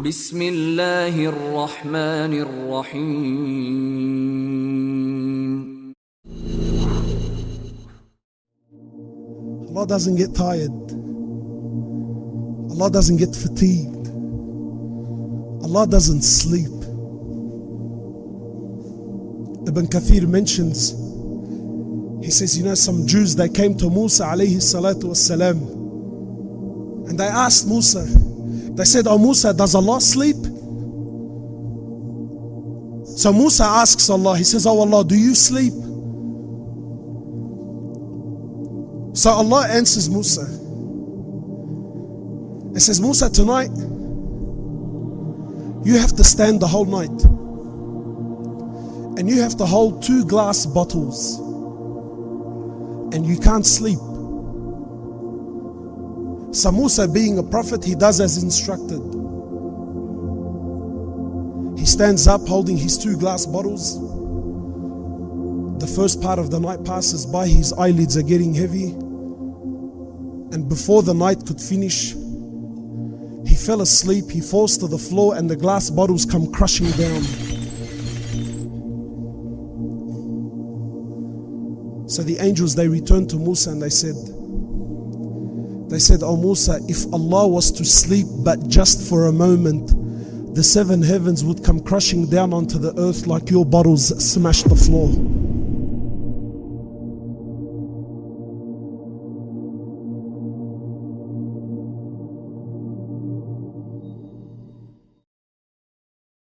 بسم الله الرحمن الرحيم. Allah doesn't get tired. Allah doesn't get fatigued. Allah doesn't sleep. Ibn Kathir mentions, he says, some Jews, they came to Musa alayhi salatu wassalam, and they asked Musa, they said, "Oh Musa, does Allah sleep?" So Musa asks Allah, he says, "Oh Allah, do you sleep?" So Allah answers Musa. He says, "Musa, tonight you have to stand the whole night, and you have to hold 2 glass bottles, and you can't sleep." So Musa, being a prophet, he does as instructed. He stands up holding his 2 glass bottles. The first part of the night passes by, his eyelids are getting heavy, and before the night could finish, he fell asleep. He falls to the floor and the glass bottles come crushing down. So the angels, they returned to Musa and they said, "Oh Musa, if Allah was to sleep but just for a moment, the 7 heavens would come crushing down onto the earth like your bottles smashed the floor."